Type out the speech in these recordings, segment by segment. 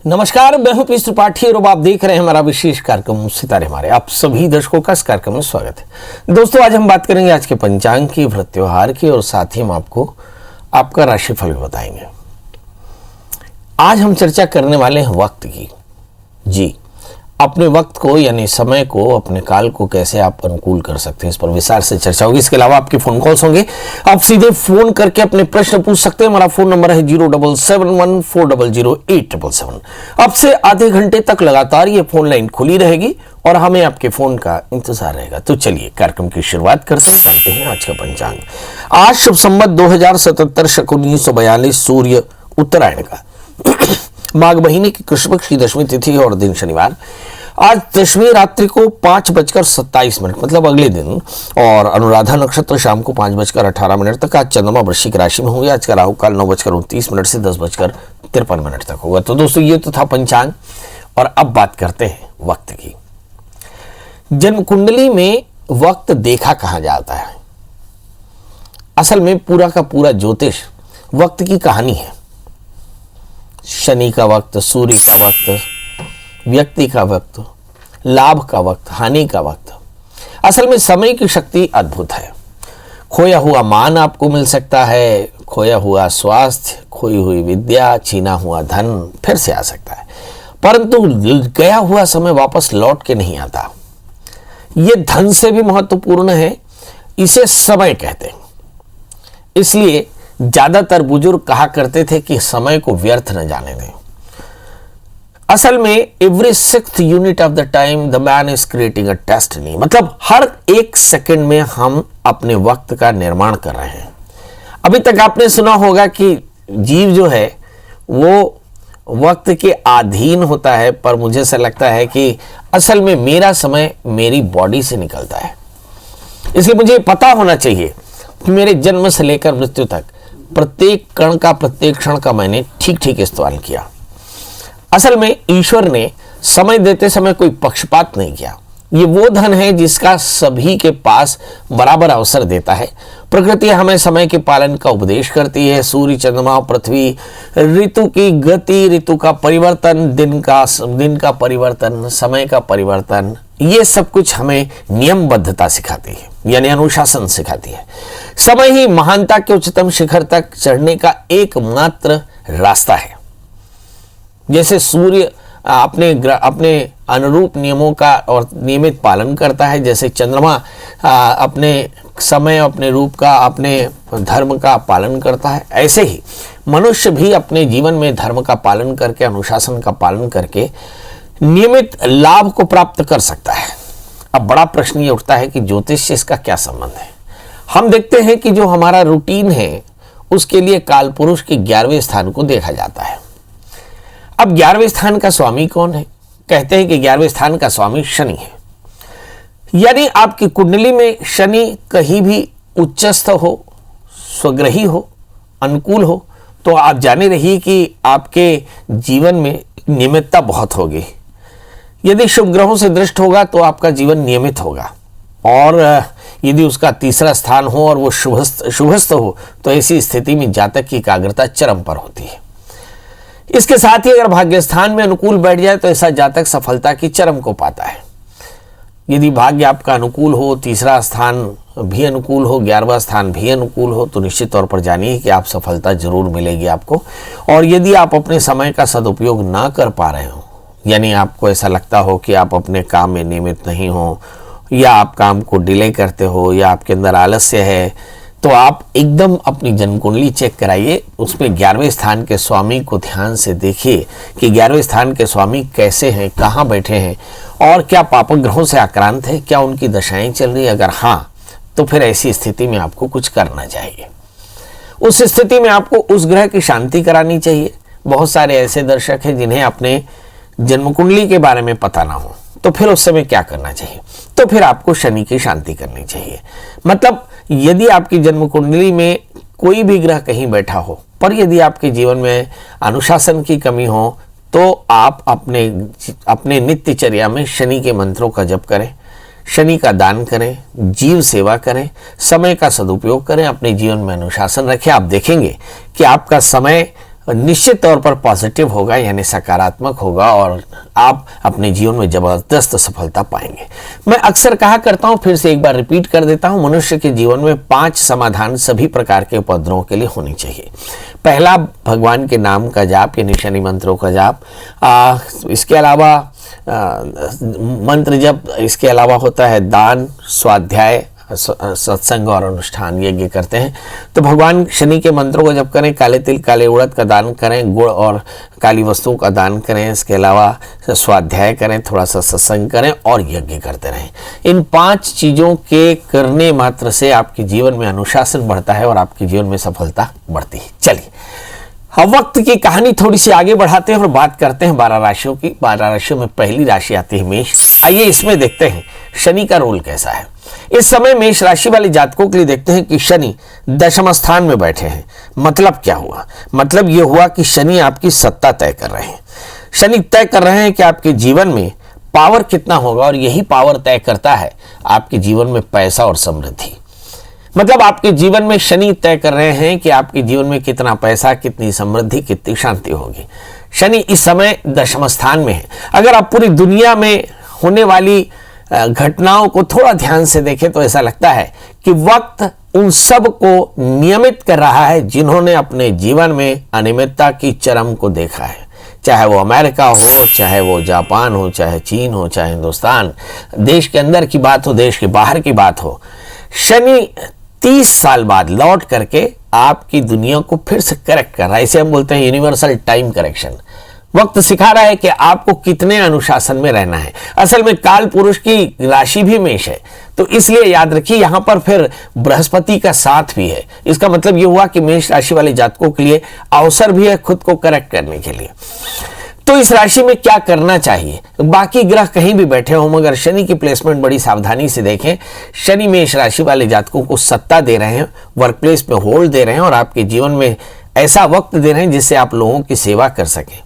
नमस्कार, मैं हूं पीयूष त्रिपाठी और आप देख रहे हैं हमारा विशेष कार्यक्रम सितारे हमारे। आप सभी दर्शकों का इस कार्यक्रम में स्वागत है। दोस्तों, आज हम बात करेंगे आज के पंचांग की, व्रत त्योहार की और साथ ही हम आपको आपका राशिफल भी बताएंगे। आज हम चर्चा करने वाले हैं वक्त की। जी, अपने वक्त को यानी समय को, अपने काल को कैसे आप अनुकूल कर सकते हैं, इस पर विस्तार से चर्चा होगी। इसके अलावा आपके फोन कॉल्स होंगे, आप सीधे फोन करके अपने प्रश्न पूछ सकते हैं। हमारा फोन नंबर है 07714008777। अब से आधे घंटे तक लगातार ये फोन लाइन खुली रहेगी और हमें आपके फोन का इंतजार रहेगा। तो चलिए कार्यक्रम की शुरुआत करते हैं, जानते हैं आज का पंचांग। आज शुभ संवत 2077 शक 1942 सूर्य उत्तरायण का माघ महीने की कृष्ण पक्ष की दशमी तिथि और दिन शनिवार। आज दशमी रात्रि को 5:27 मतलब अगले दिन, और अनुराधा नक्षत्र शाम को 5:18 तक। आज चंद्रमा वृश्चिक राशि में होंगे। आज का राहु काल 9:29 से 10:53 तक होगा। तो दोस्तों, ये तो था पंचांग और अब बात करते हैं वक्त की। जन्म कुंडली में वक्त देखा कहा जाता है। असल में पूरा का पूरा ज्योतिष वक्त की कहानी है। शनि का वक्त, सूर्य का वक्त, व्यक्ति का वक्त, लाभ का वक्त, हानि का वक्त। असल में समय की शक्ति अद्भुत है। खोया हुआ मान आपको मिल सकता है, खोया हुआ स्वास्थ्य, खोई हुई विद्या, छीना हुआ धन फिर से आ सकता है, परंतु गया हुआ समय वापस लौट के नहीं आता। ये धन से भी महत्वपूर्ण है, इसे समय कहते हैं। इसलिए ज्यादातर बुजुर्ग कहा करते थे कि समय को व्यर्थ न जाने दें। असल में every 6th unit of the time the man is creating a destiny, मतलब हर एक सेकंड में हम अपने वक्त का निर्माण कर रहे हैं। अभी तक आपने सुना होगा कि जीव जो है वो वक्त के अधीन होता है, पर मुझे ऐसा लगता है कि असल में मेरा समय मेरी बॉडी से निकलता है। इसलिए मुझे पता होना चाहिए कि मेरे जन्म से लेकर मृत्यु तक प्रत्येक कण का, प्रत्येक क्षण का मैंने ठीक ठीक इस्तेमाल किया। असल में ईश्वर ने समय देते समय कोई पक्षपात नहीं किया। ये वो धन है जिसका सभी के पास बराबर अवसर देता है। प्रकृति हमें समय के पालन का उपदेश करती है। सूर्य, चंद्रमा, पृथ्वी, ऋतु की गति, ऋतु का परिवर्तन, दिन का परिवर्तन, समय का परिवर्तन, ये सब कुछ हमें नियमबद्धता सिखाती है, यानी अनुशासन सिखाती है। समय ही महानता के उच्चतम शिखर तक चढ़ने का एकमात्र रास्ता है। जैसे सूर्य अपने अनुरूप नियमों का और नियमित पालन करता है, जैसे चंद्रमा अपने समय, अपने रूप का, अपने धर्म का पालन करता है, ऐसे ही मनुष्य भी अपने जीवन में धर्म का पालन करके, अनुशासन का पालन करके नियमित लाभ को प्राप्त कर सकता है। अब बड़ा प्रश्न ये उठता है कि ज्योतिष से इसका क्या संबंध है। हम देखते हैं कि जो हमारा रूटीन है उसके लिए काल पुरुष के 11वें स्थान को देखा जाता है। अब 11वें स्थान का स्वामी कौन है? कहते हैं कि 11वें स्थान का स्वामी शनि है। यानी आपकी कुंडली में शनि कहीं भी उच्चस्थ हो, स्वग्रही हो, अनुकूल हो, तो आप जाने रहिए कि आपके जीवन में नियमितता बहुत होगी। यदि शुभ ग्रहों से दृष्ट होगा तो आपका जीवन नियमित होगा, और यदि उसका तीसरा स्थान हो और वो शुभस्थ हो तो ऐसी स्थिति में जातक की एकाग्रता चरम पर होती है। इसके साथ ही अगर भाग्य स्थान में अनुकूल बैठ जाए तो ऐसा जातक सफलता की चरम को पाता है। यदि भाग्य आपका अनुकूल हो, तीसरा स्थान भी अनुकूल हो, 11वां स्थान भी अनुकूल हो, तो निश्चित तौर पर जानिए कि आप सफलता जरूर मिलेगी आपको। और यदि आप अपने समय का सदुपयोग ना कर पा रहे हो, यानी आपको ऐसा लगता हो कि आप अपने काम में नियमित नहीं हो, या आप काम को डिले करते हो, या आपके अंदर आलस्य है, तो आप एकदम अपनी जन्म कुंडली चेक कराइए। उसमें 11वें स्थान के स्वामी को ध्यान से देखिए कि 11वें स्थान के स्वामी कैसे हैं, कहाँ बैठे हैं, और क्या पापक ग्रहों से आक्रांत है, क्या उनकी दशाएं चल रही है। अगर हाँ, तो फिर ऐसी स्थिति में आपको कुछ करना चाहिए। उस स्थिति में आपको उस ग्रह की शांति करानी चाहिए। बहुत सारे ऐसे दर्शक हैं जिन्हें अपने जन्म कुंडली के बारे में पता ना हो, तो फिर उस समय क्या करना चाहिए? तो फिर आपको शनि की शांति करनी चाहिए। मतलब यदि आपकी जन्म कुंडली में कोई भी ग्रह कहीं बैठा हो, पर यदि आपके जीवन में अनुशासन की कमी हो, तो आप अपने नित्यचर्या में शनि के मंत्रों का जप करें, शनि का दान करें, जीव सेवा करें, समय का सदुपयोग करें, अपने जीवन में अनुशासन रखें। आप देखेंगे कि आपका समय निश्चित तौर पर पॉजिटिव होगा, यानी सकारात्मक होगा और आप अपने जीवन में जबरदस्त सफलता पाएंगे। मैं अक्सर कहा करता हूं, फिर से एक बार रिपीट कर देता हूं, मनुष्य के जीवन में 5 समाधान सभी प्रकार के उपद्रवों के लिए होनी चाहिए। पहला, भगवान के नाम का जाप यानी शनि मंत्रों का जाप। इसके अलावा मंत्र जप, इसके अलावा होता है दान, स्वाध्याय, सत्संग और अनुष्ठान, यज्ञ करते हैं। तो भगवान शनि के मंत्रों को जप करें, काले तिल काले उड़द का दान करें, गुड़ और काली वस्तुओं का दान करें, इसके अलावा स्वाध्याय करें, थोड़ा सा सत्संग करें और यज्ञ करते रहें। इन 5 चीज़ों के करने मात्र से आपके जीवन में अनुशासन बढ़ता है और आपके जीवन में सफलता बढ़ती है। चलिए अब वक्त की कहानी थोड़ी सी आगे बढ़ाते हैं और बात करते हैं 12 राशियों की। 12 राशियों में पहली राशि आती है मेष। आइए इसमें देखते हैं शनि का रोल कैसा है। इस समय मेष राशि वाले जातकों के लिए देखते हैं कि शनि दशम स्थान में बैठे हैं। मतलब क्या हुआ? मतलब यह हुआ कि शनि आपकी सत्ता तय कर रहे हैं। शनि तय कर रहे हैं कि आपके जीवन में पावर कितना होगा और यही पावर तय करता है आपके जीवन में पैसा और समृद्धि। मतलब आपके जीवन में शनि तय कर रहे हैं कि आपके जीवन में कितना पैसा, कितनी समृद्धि, कितनी शांति होगी। शनि इस समय दशम स्थान में है। अगर आप पूरी दुनिया में होने वाली घटनाओं को थोड़ा ध्यान से देखें तो ऐसा लगता है कि वक्त उन सब को नियमित कर रहा है जिन्होंने अपने जीवन में अनियमितता की चरम को देखा है। चाहे वो अमेरिका हो, चाहे वो जापान हो, चाहे चीन हो, चाहे हिंदुस्तान, देश के अंदर की बात हो, देश के बाहर की बात हो, शनि 30 साल बाद लौट करके आपकी दुनिया को फिर से करेक्ट कर रहा है। इसे हम बोलते हैं यूनिवर्सल टाइम करेक्शन। वक्त सिखा रहा है कि आपको कितने अनुशासन में रहना है। असल में काल पुरुष की राशि भी मेष है, तो इसलिए याद रखिए यहां पर फिर बृहस्पति का साथ भी है। इसका मतलब यह हुआ कि मेष राशि वाले जातकों के लिए अवसर भी है खुद को करेक्ट करने के लिए। तो इस राशि में क्या करना चाहिए? बाकी ग्रह कहीं भी बैठे हों, मगर शनि की प्लेसमेंट बड़ी सावधानी से देखें। शनि मेष राशि वाले जातकों को सत्ता दे रहे हैं, वर्क प्लेस में होल्ड दे रहे हैं और आपके जीवन में ऐसा वक्त दे रहे हैं जिससे आप लोगों की सेवा कर सकें।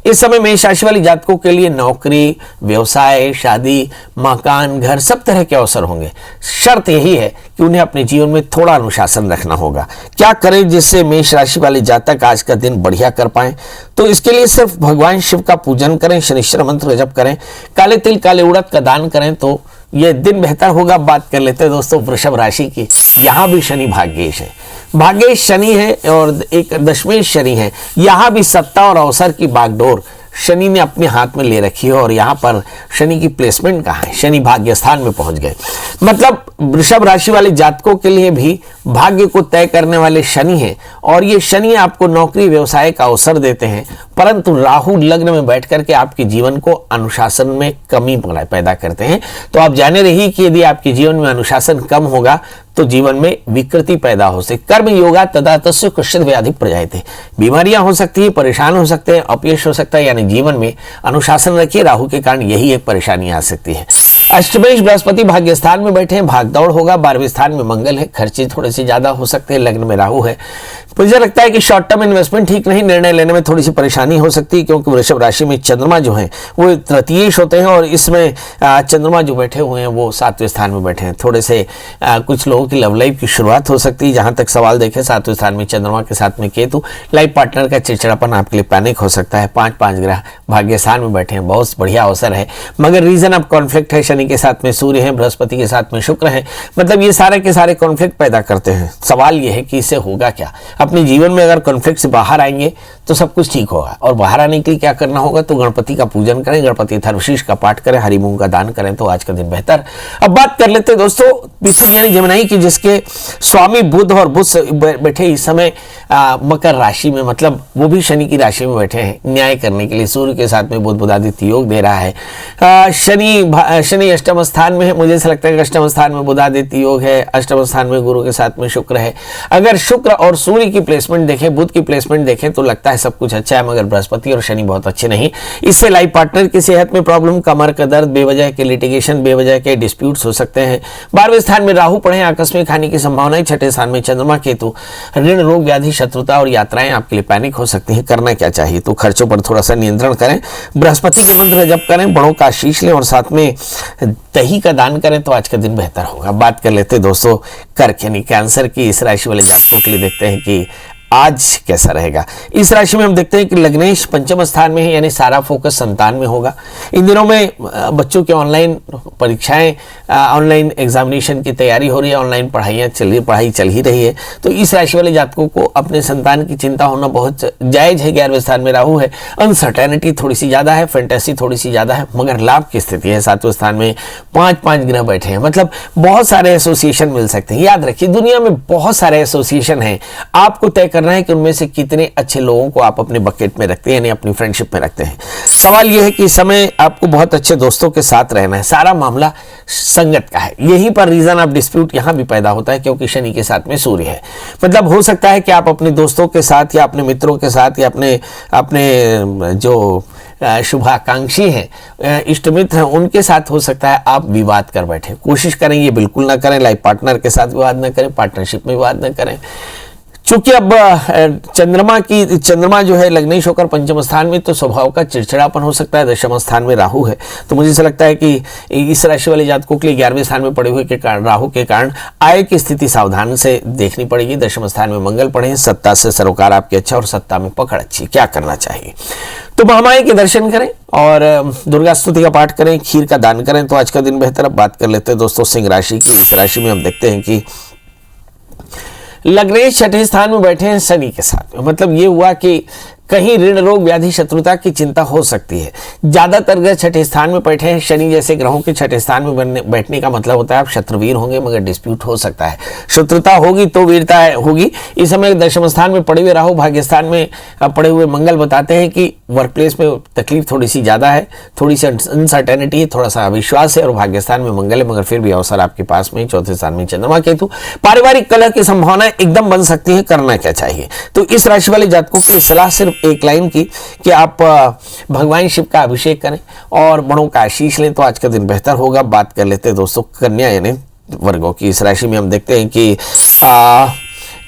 इस समय मेष राशि वाली जातकों के लिए नौकरी, व्यवसाय, शादी, मकान, घर सब तरह के अवसर होंगे। शर्त यही है कि उन्हें अपने जीवन में थोड़ा अनुशासन रखना होगा। क्या करें जिससे मेष राशि वाले जातक आज का दिन बढ़िया कर पाएं? तो इसके लिए सिर्फ भगवान शिव का पूजन करें, शनिश्चर मंत्र जप करें, काले तिल काले उड़द का दान करें तो यह दिन बेहतर होगा। बात कर लेते हैं दोस्तों वृषभ राशि की। यहां भी शनि भाग्येश है, भाग्येश शनि है और एक दशमेश शनि है। यहां भी सत्ता और अवसर की बागडोर शनि ने अपने हाथ में ले रखी है और यहां पर शनि की प्लेसमेंट कहां है? शनि भाग्य स्थान में पहुंच गए। मतलब वृषभ राशि वाले जातकों के लिए भी भाग्य को तय करने वाले शनि हैं और ये शनि आपको नौकरी व्यवसाय का अवसर देते हैं, परंतु राहु लग्न में बैठ करके आपके जीवन को अनुशासन में कमी पैदा करते हैं। तो आप जाने रहिए कि यदि आपके जीवन में अनुशासन कम होगा तो जीवन में विकृति पैदा हो सकती। कर्म योगा तदा तस्य कश्चित् व्याधि प्रजायते। बीमारियां हो सकती है, परेशान हो सकते हैं, अपयश हो सकता है। यानी जीवन में अनुशासन रखिए, राहु के कारण यही एक परेशानी आ सकती है। अष्टमेश बृहस्पति भाग्य स्थान में बैठे हैं, भागदौड़ होगा। 12वें स्थान में मंगल है, खर्चे थोड़े से ज्यादा हो सकते हैं। लग्न में राहु है। मुझे लगता है कि शॉर्ट टर्म इन्वेस्टमेंट ठीक नहीं, निर्णय लेने में थोड़ी सी परेशानी हो सकती है क्योंकि वृषभ राशि में चंद्रमा जो है वो तृतीयेश होते हैं और इसमें चंद्रमा जो बैठे हुए हैं वो 7वें स्थान में बैठे हैं। थोड़े से कुछ लोगों की लव लाइफ की शुरुआत हो सकती है। जहां तक सवाल देखें 7वें स्थान में चंद्रमा के साथ में केतु, लाइफ पार्टनर का चिड़चिड़ापन आपके लिए पैनिक हो सकता है। 5 ग्रह भाग्य स्थान में बैठे हैं, बहुत बढ़िया अवसर है, मगर रीजन ऑफ कॉन्फ्लिक्ट है। शनि के साथ में सूर्य है, बृहस्पति के साथ में शुक्र है। मतलब ये सारे के सारे कॉन्फ्लिक्ट पैदा करते हैं। सवाल ये है कि इससे होगा क्या? अपने जीवन में अगर कॉन्फ्लिक्ट से बाहर आएंगे तो सब कुछ ठीक होगा और बाहर आने के लिए क्या करना होगा? तो गणपति का पूजन करें, गणपति अथर्वशीष का पाठ करें, हरि मूंग का दान करें तो आज का दिन बेहतर। अब बात कर लेते हैं दोस्तों पृथ्वी यानी जमुनाई की, जिसके स्वामी बुध और बुध बैठे इस समय मकर राशि में, मतलब वो भी शनि की राशि में बैठे हैं न्याय करने के लिए। सूर्य के साथ में बुध बुधादित्य योग दे रहा है। शनि अष्टम स्थान में है। मुझे ऐसा लगता है कि अष्टम स्थान में बुधादित्य योग है, अष्टम स्थान में गुरु के साथ में शुक्र है। अगर शुक्र और सूर्य की प्लेसमेंट देखें, बुध की प्लेसमेंट देखें तो लगता है सब कुछ अच्छा है, मगर बृहस्पति और शनि बहुत अच्छे नहीं। इससे लाइफ पार्टनर की सेहत में प्रॉब्लम, कमर का दर्द, बेवजह के लिटिगेशन, बेवजह के डिस्प्यूट्स हो सकते हैं। 12वें स्थान में राहु पढ़े, आकस्मिक हानि की संभावना। 6ठे स्थान में चंद्रमा केतु, ऋण रोग व्याधि शत्रुता और यात्राएं आपके लिए पैनिक हो सकती हैं। करना क्या चाहिए? तो खर्चों पर थोड़ा सा नियंत्रण करें, बृहस्पति के मंत्र जप करें, बड़ों का आशीष लें और साथ में दही का दान करें तो आज का दिन बेहतर होगा। बात कर लेते हैं दोस्तों कर्क यानी कैंसर की। इस राशि वाले जातकों के लिए देखते हैं कि आज कैसा रहेगा। इस राशि में हम देखते हैं कि लग्नेश पंचम स्थान में है, यानी सारा फोकस संतान में होगा। इन दिनों में बच्चों की ऑनलाइन परीक्षाएं, ऑनलाइन एग्जामिनेशन की तैयारी हो रही है, ऑनलाइन पढ़ाई चल ही रही है। तो इस राशि वाले जातकों को अपने संतान की चिंता होना बहुत जायज है। 11वें स्थान में राहु है, अनसर्टेनिटी थोड़ी सी ज्यादा है, फैंटेसी थोड़ी सी ज्यादा है, मगर लाभ की स्थिति है। 7वें स्थान में 5 ग्रह बैठे हैं, मतलब बहुत सारे एसोसिएशन मिल सकते हैं। याद रखिए, दुनिया में बहुत सारे एसोसिएशन हैं, आपको तय करना है कि उनमें से कितने अच्छे लोगों को आप अपने बकेट में रखते हैं, यानी अपनी फ्रेंडशिप में रखते हैं। सवाल यह है कि इस समय आपको बहुत अच्छे दोस्तों के साथ रहना है। सारा मामला संगत का है, यहीं पर रीजन ऑफ डिस्प्यूट यहां भी पैदा होता है, क्योंकि शनि के साथ में सूर्य है। मतलब हो सकता है कि आप अपने दोस्तों के साथ या अपने मित्रों के साथ या अपने जो शुभाकांक्षी हैं, इष्ट मित्र हैं, उनके साथ हो सकता है आप विवाद कर बैठे। कोशिश करें ये बिल्कुल ना करें, लाइफ पार्टनर के साथ विवाद ना करें, पार्टनरशिप में विवाद ना करें। चूंकि अब चंद्रमा जो है लग्नेश होकर पंचम स्थान में, तो स्वभाव का चिड़चिड़ापन हो सकता है। दशम स्थान में राहु है, तो मुझे ऐसा लगता है कि इस राशि वाले जातकों के लिए 11वें स्थान में पड़े हुए के कारण, राहु के कारण आय की स्थिति सावधान से देखनी पड़ेगी। दशम स्थान में मंगल पड़े, सत्ता से सरोकार आपकी अच्छा और सत्ता में पकड़ अच्छी। क्या करना चाहिए? तो महामाई के दर्शन करें और दुर्गा स्तुति का पाठ करें, खीर का दान करें, तो आज का दिन बेहतर। अब बात कर लेते हैं दोस्तों सिंह राशि की। इस राशि में हम देखते हैं कि लग्नेश छठे स्थान में बैठे हैं शनि के साथ में। मतलब ये हुआ कि कहीं ऋण रोग व्याधि शत्रुता की चिंता हो सकती है। ज्यादातर ग्रह छठे स्थान में बैठे हैं। शनि जैसे ग्रहों के छठे स्थान में बैठने का मतलब होता है आप शत्रुवीर होंगे, मगर डिस्प्यूट हो सकता है। शत्रुता होगी तो वीरता होगी। इस समय दशम स्थान में पड़े हुए राहु, भाग्य स्थान में पड़े हुए मंगल बताते हैं कि वर्क प्लेस में तकलीफ थोड़ी सी ज्यादा है, थोड़ी सी अनसर्टेनिटी है, थोड़ा सा अविश्वास है। और भाग्य स्थान में मंगल है, मगर फिर भी अवसर आपके पास में। चौथे स्थान में चंद्रमा केतु। पारिवारिक कलह की संभावनाएं एकदम बन सकती है। करना क्या चाहिए? तो इस राशि वाले जातकों की सलाह सिर्फ एक लाइन की कि आप भगवान शिव का अभिषेक करें और बड़ों का आशीष लें, तो आज का दिन बेहतर होगा। बात कर लेते हैं दोस्तों कन्या यानी वर्गों की। इस राशि में हम देखते हैं कि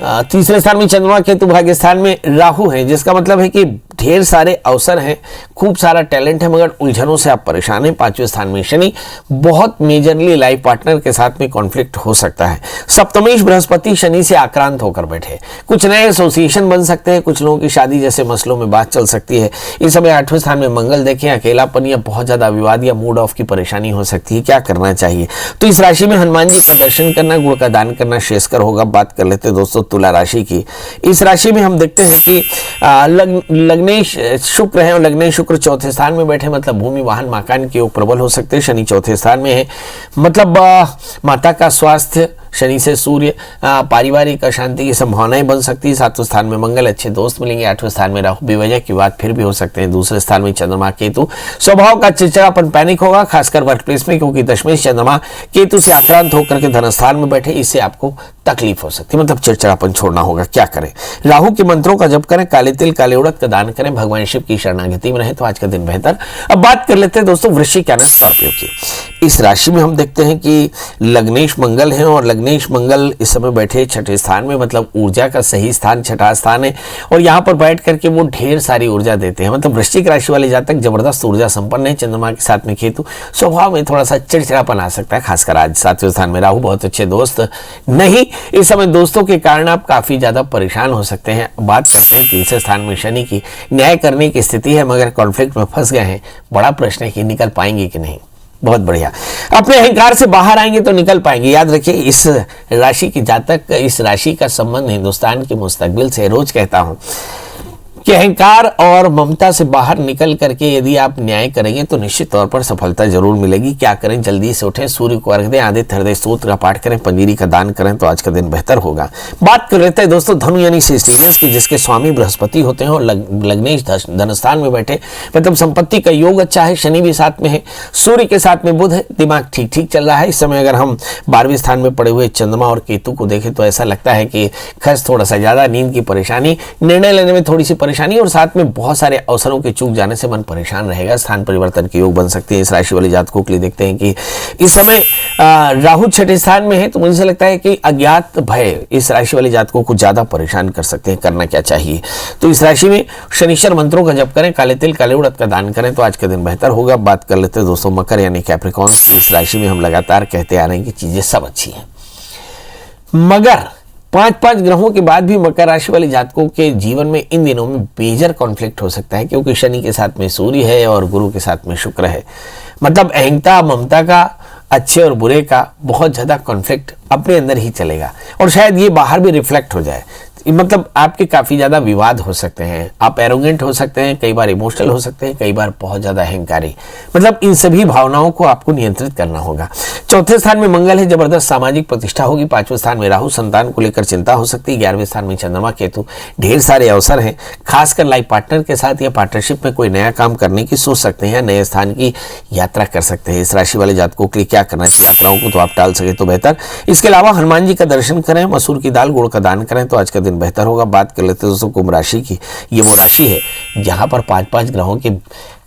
तीसरे स्थान में चंद्रमा केतु, भाग्य स्थान में राहु है, जिसका मतलब है कि ढेर सारे अवसर हैं, खूब सारा टैलेंट है, मगर उलझनों से आप परेशान हैं। 5वें स्थान में शनि, बहुत मेजरली लाइफ पार्टनर के साथ में कॉन्फ्लिक्ट हो सकता है। सप्तमेश बृहस्पति शनि से आक्रांत होकर बैठे, कुछ नए एसोसिएशन बन सकते हैं, कुछ लोगों की शादी जैसे मसलों में बात चल सकती है। इस समय 8वें स्थान में मंगल देखें, अकेलापन या बहुत ज्यादा विवाद या मूड ऑफ की परेशानी हो सकती है। क्या करना चाहिए? तो इस राशि में हनुमान जी का दर्शन करना, गुड़ का दान करना श्रेयस्कर होगा। बात कर लेते हैं दोस्तों तुला राशि की। इस राशि में हम देखते हैं कि लग्नेश शुक्र है और लग्नेश शुक्र चौथे स्थान में बैठे, मतलब भूमि वाहन मकान के योग प्रबल हो सकते हैं। शनि चौथे स्थान में है, मतलब माता का स्वास्थ्य। शनि से सूर्य, पारिवारिक अशांति की संभावनाएं बन सकती है। 7वें स्थान में मंगल, अच्छे दोस्त मिलेंगे। 8वें स्थान में राहु, बेवजह की बात फिर भी हो सकते हैं। दूसरे स्थान में चंद्रमा केतु, स्वभाव का चिड़चिड़ापन, पैनिक होगा, खासकर वर्क प्लेस में, क्योंकि दशमेश चंद्रमा केतु से आक्रांत होकर के धन स्थान में बैठे, इससे आपको तकलीफ हो सकती है, मतलब चिड़चिड़ापन छोड़ना होगा। क्या करें? राहु के मंत्रों का जप करें, काले तिल काले उड़द का दान करें, भगवान शिव की शरणागति में रहे, तो आज का दिन बेहतर। अब बात कर लेते हैं दोस्तों वृश्चिक यानी स्कॉर्पियो की। इस राशि में हम देखते हैं कि लग्नेश मंगल है और लग्नेश मंगल इस समय बैठे छठे स्थान में, मतलब ऊर्जा का सही स्थान छठा स्थान है, और यहाँ पर बैठ करके वो ढेर सारी ऊर्जा देते हैं। मतलब वृश्चिक राशि वाले जातक जबरदस्त ऊर्जा संपन्न है। चंद्रमा के साथ में केतु, स्वभाव में थोड़ा सा चिड़चिड़ापन आ सकता है, खासकर आज। 7वें स्थान में राहु, बहुत अच्छे दोस्त नहीं। इस समय दोस्तों के कारण आप काफी ज्यादा परेशान हो सकते हैं। बात करते हैं तीसरे स्थान में शनि की। न्याय करने की स्थिति है, मगर कॉन्फ्लिक्ट में फंस गए हैं। बड़ा प्रश्न है कि निकल पाएंगे कि नहीं। बहुत बढ़िया, अपने अहंकार से बाहर आएंगे तो निकल पाएंगे। याद रखिए, इस राशि की जातक, इस राशि का संबंध हिंदुस्तान की मुस्तकबिल से। रोज कहता हूं कि अहंकार और ममता से बाहर निकल करके यदि आप न्याय करेंगे तो निश्चित तौर पर सफलता जरूर मिलेगी। क्या करें? जल्दी से उठें, सूर्य को अर्घ दें, आदित्य हृदय स्तोत्र का पाठ करें, पंजीरी का दान करें, तो आज का दिन बेहतर होगा। बात कर लेते हैं दोस्तों धनु यानी सिस्टीनियस की, जिसके स्वामी बृहस्पति होते हैं और लग्नेश धनस्थान में बैठे, मतलब संपत्ति का योग अच्छा है। शनि भी साथ में है, सूर्य के साथ में बुध है, दिमाग ठीक ठीक चल रहा है। इस समय अगर हम 12वें स्थान में पड़े हुए चंद्रमा और केतु को देखें तो ऐसा लगता है कि खर्च थोड़ा सा ज्यादा, नींद की परेशानी, निर्णय लेने में थोड़ी सी परेशानी, और साथ में बहुत सारे अवसरों के चूक जाने से मन परेशान रहेगा। स्थान परिवर्तन के योग बन सकते हैं। इस राशि वाले जातकों के लिए देखते हैं कि इस समय राहु छठे स्थान में है, तो मुझे लगता है कि अज्ञात भय इस राशि वाले जातकों को ज्यादा परेशान कर सकते हैं। करना क्या चाहिए? तो इस राशि में शनिश्चर मंत्रों का जप करें, काले तिल काले उड़द का दान करें, तो आज के दिन बेहतर होगा। बात कर लेते हैं दोस्तों मकर यानी कैप्रिकॉर्न। इस राशि में हम लगातार कहते आ रहे हैं कि चीजें सब अच्छी हैं, मगर 5 ग्रहों के बाद भी मकर राशि वाले जातकों के जीवन में इन दिनों में मेजर कॉन्फ्लिक्ट हो सकता है, क्योंकि शनि के साथ में सूर्य है और गुरु के साथ में शुक्र है। मतलब अहंता ममता का, अच्छे और बुरे का बहुत ज़्यादा कॉन्फ्लिक्ट अपने अंदर ही चलेगा और शायद ये बाहर भी रिफ्लेक्ट हो जाए। मतलब आपके काफ़ी ज़्यादा विवाद हो सकते हैं, आप एरोगेंट हो सकते हैं, कई बार इमोशनल हो सकते हैं, कई बार बहुत ज़्यादा अहंकारी। मतलब इन सभी भावनाओं को आपको नियंत्रित करना होगा। चौथे स्थान में मंगल है, जबरदस्त सामाजिक प्रतिष्ठा होगी। 5वें स्थान में राहु, संतान को लेकर चिंता हो सकती है। 11वें स्थान में चंद्रमा केतु, ढेर सारे अवसर हैं, खासकर लाइफ पार्टनर के साथ या पार्टनरशिप में कोई नया काम करने की सोच सकते हैं, नए स्थान की यात्रा कर सकते हैं। इस राशि वाले जातकों के लिए क्या करना चाहिए? यात्राओं को तो आप टाल सके तो बेहतर। इसके अलावा हनुमान जी का दर्शन करें, मसूर की दाल गुड़ का दान करें तो आज का दिन बेहतर होगा। बात कर लेते हैं दोस्तों कुंभ राशि की। ये वो राशि है जहां पर 5 ग्रहों के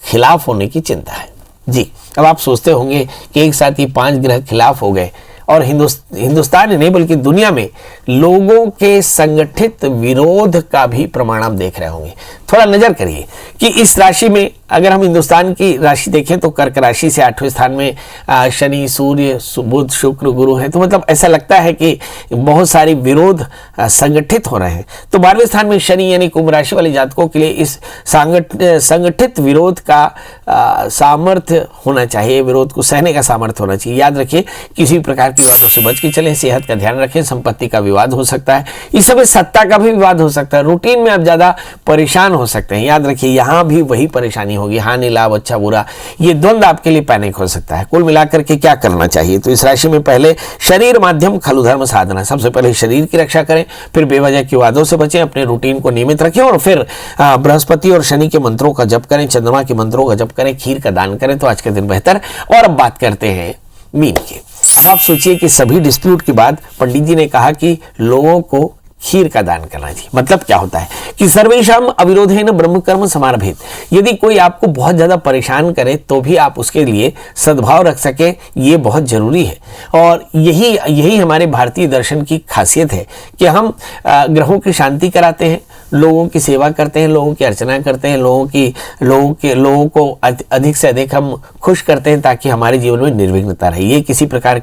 खिलाफ होने की चिंता है जी। अब आप सोचते होंगे कि एक साथ ये 5 ग्रह खिलाफ हो गए और हिंदुस्तान ही नहीं बल्कि दुनिया में लोगों के संगठित विरोध का भी प्रमाण आप देख रहे होंगे। थोड़ा नजर करिए कि इस राशि में अगर हम हिंदुस्तान की राशि देखें तो कर्क राशि से 8वें स्थान में शनि, सूर्य, बुध, शुक्र, गुरु है। तो मतलब ऐसा लगता है कि बहुत सारे विरोध संगठित हो रहे हैं। तो 12वें स्थान में शनि यानी कुंभ राशि वाले जातकों के लिए इस संगठित विरोध का सामर्थ्य होना चाहिए, विरोध को सहने का सामर्थ्य होना चाहिए। याद रखिए किसी प्रकार की विवादों से बच के चलें, सेहत का ध्यान रखें, संपत्ति का विवाद हो सकता है, इस समय सत्ता का भी विवाद हो सकता है, रूटीन में आप ज्यादा परेशान हो सकते हैं। याद रखिए यहां भी वही परेशानी होगी, हानि लाभ अच्छा बुरा, ये द्वंद्व आपके लिए पैनिक हो सकता है। कुल मिलाकर के क्या करना चाहिए? तो इस राशि में पहले शरीर माध्यम खलु धर्म साधना, सबसे पहले शरीर की रक्षा करें, फिर बेवजह की विवादों से बचें, अपने रूटीन को नियमित रखें और फिर बृहस्पति और शनि के मंत्रों का जप करें, चंद्रमा के मंत्रों का जप करें, खीर का दान करें तो आज के दिन बेहतर। और अब बात करते हैं मीन की। अब आप सोचिए कि सभी डिस्प्यूट के बाद पंडित जी ने कहा कि लोगों को खीर का दान करना चाहिए। मतलब क्या होता है कि सर्वेषाम अविरोधेन ब्रह्म कर्म समारभेत। यदि कोई आपको बहुत ज्यादा परेशान करे तो भी आप उसके लिए सद्भाव रख सके, ये बहुत जरूरी है। और यही हमारे भारतीय दर्शन की खासियत है कि हम ग्रहों की शांति कराते हैं, लोगों की सेवा करते हैं, लोगों की अर्चना करते हैं, लोगों को अधिक से अधिक हम खुश करते हैं ताकि हमारे जीवन में निर्विघ्नता रहे। ये किसी प्रकार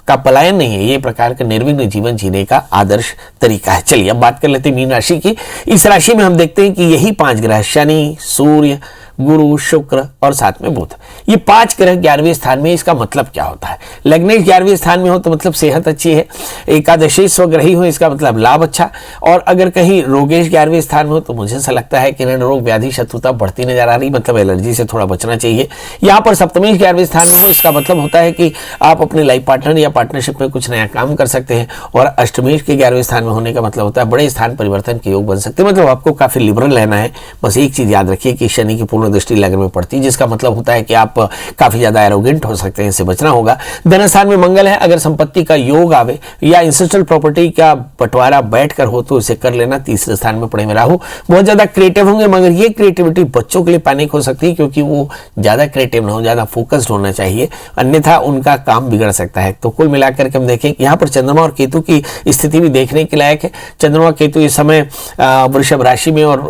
का पलायन नहीं है, ये प्रकार का निर्विघ्न जीवन जीने का आदर्श तरीका है। चलिए अब बात कर लेते हैं मीन राशि की। इस राशि में हम देखते हैं कि यही 5 ग्रह शनि, सूर्य, गुरु, शुक्र और साथ में बुध, ये 5 ग्रह 11वें स्थान में। इसका मतलब क्या होता है? लग्नेश 11वें स्थान में हो तो मतलब सेहत अच्छी है, एकादशी स्वग्रही हो इसका मतलब लाभ अच्छा, और अगर कहीं रोगेश 11वें स्थान में हो तो मुझे ऐसा लगता है कि रोग व्याधि शत्रुता बढ़ती नजर आ रही, मतलब एलर्जी से थोड़ा बचना चाहिए। यहाँ पर सप्तमेश 11वें स्थान में हो इसका मतलब होता है कि आप अपने लाइफ पार्टनर या पार्टनरशिप में कुछ नया काम कर सकते हैं, और अष्टमेश के 11वें स्थान में होने का मतलब होता है बड़े स्थान परिवर्तन के योग बन सकते हैं। मतलब आपको काफी लिबरल रहना है। बस एक चीज याद रखिए कि शनि की पूर्ण दृष्टि लग्न में पड़ती है, जिसका मतलब होता है कि आप काफी ज्यादा एरोगेंट हो सकते हैं, इससे बचना होगा। धन स्थान में मंगल है, अगर संपत्ति का योग आवे या इंसेस्ट्रल प्रॉपर्टी का बंटवारा बैठकर हो तो इसे कर लेना। तीसरे स्थान में पड़े में राहु, बहुत ज्यादा क्रिएटिव होंगे, मगर ये क्रिएटिविटी बच्चों के लिए पैनिक हो सकती है क्योंकि वो ज्यादा क्रिएटिव ना हो, ज्यादा फोकस्ड होना चाहिए, अन्यथा उनका काम बिगड़ सकता है। तो कुल मिलाकर के हम देखें यहाँ पर चंद्रमा और केतु की स्थिति भी देखने के लायक है। चंद्रमा केतु इस समय वृषभ राशि में, और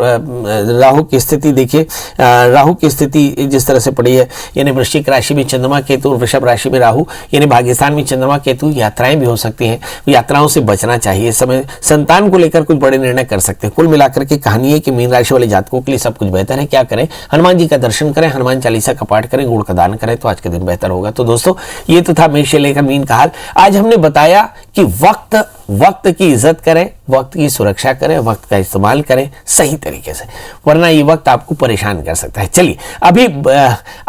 राहु की स्थिति देखिए, राहु की स्थिति जिस तरह से पड़ी है, यानी वृश्चिक राशि में चंद्रमा केतु और वृषभ राशि में राहु, यानी भाग्यस्थान में चंद्रमा केतु। यात्राएं भी हो सकती हैं, यात्राओं से बचना चाहिए। इस समय संतान को लेकर कुछ बड़े निर्णय कर सकते हैं। कुल मिलाकर के कहानी है कि मीन राशि वाले जातकों के लिए सब कुछ बेहतर है। क्या करें? हनुमान जी का दर्शन करें, हनुमान चालीसा का पाठ करें, गुड़ का दान करें तो आज के दिन बेहतर होगा। तो दोस्तों ये तो था मेष से लेकर मीन का हाल। आज हमने बताया कि वक्त की इज्जत करें, वक्त की सुरक्षा करें, वक्त का इस्तेमाल करें सही तरीके से, वरना ये वक्त आपको परेशान कर सकता है। चलिए अभी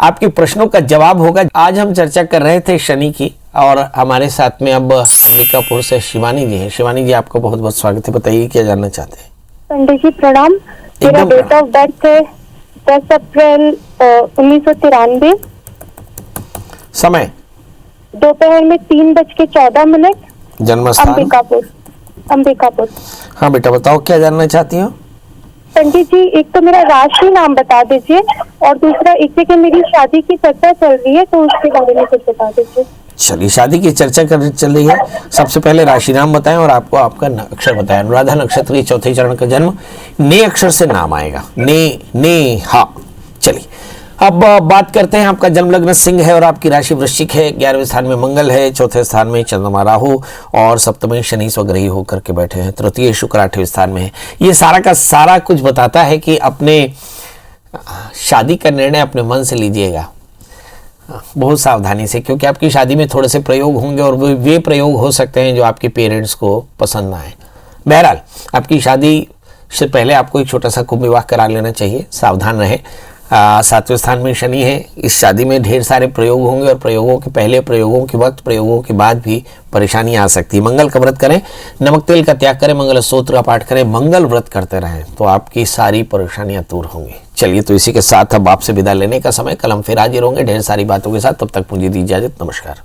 आपके प्रश्नों का जवाब होगा। आज हम चर्चा कर रहे थे शनि की, और हमारे साथ में अब अंबिकापुर से शिवानी जी हैं। शिवानी जी आपका बहुत बहुत स्वागत है, बताइए क्या जानना चाहते हैं? पंडित जी प्रणाम। मेरा डेट ऑफ बर्थ है 10 अप्रैल 1993। समय दोपहर में 3:14। जन्म स्थान अंबिकापुर। हाँ बेटा बताओ क्या जानना चाहती हो? पंडित जी एक तो मेरा राशि नाम बता दीजिए, और दूसरा एक जगह मेरी शादी की चर्चा चल रही है तो उसके बारे में कुछ बता दीजिए। चलिए शादी की चर्चा चल रही है, सबसे पहले राशि नाम बताएं और आपको आपका अक्षर बताएं। अनुराधा नक्षत्र के चौथे चरण का जन्म, ने अक्षर से नाम आएगा, ने हा। चलिए अब बात करते हैं, आपका जन्म लग्न सिंह है और आपकी राशि वृश्चिक है। 11वें स्थान में मंगल है, चौथे स्थान में चंद्रमा राहु और सप्तमी शनि स्वग्रही होकर के बैठे हैं। तृतीय शुक्र 8वें स्थान में है। ये सारा का सारा कुछ बताता है कि अपने शादी का निर्णय अपने मन से लीजिएगा, बहुत सावधानी से, क्योंकि आपकी शादी में थोड़े से प्रयोग होंगे और वे प्रयोग हो सकते हैं जो आपके पेरेंट्स को पसंद ना आए। बहरहाल आपकी शादी से पहले आपको एक छोटा सा कुंभ विवाह करा लेना चाहिए, सावधान रहे। 7वें स्थान में शनि है। इस शादी में ढेर सारे प्रयोग होंगे और प्रयोगों के पहले, प्रयोगों के वक्त, प्रयोगों के बाद भी परेशानी आ सकती है। मंगल का व्रत करें, नमक तेल का त्याग करें, मंगल स्तोत्र का पाठ करें, मंगल व्रत करते रहें तो आपकी सारी परेशानियां दूर होंगी। चलिए, तो इसी के साथ अब आपसे विदा लेने का समय। कल हम फिर हाजिर होंगे ढेर सारी बातों के साथ। तब तक मुझे दी इजाजत। नमस्कार।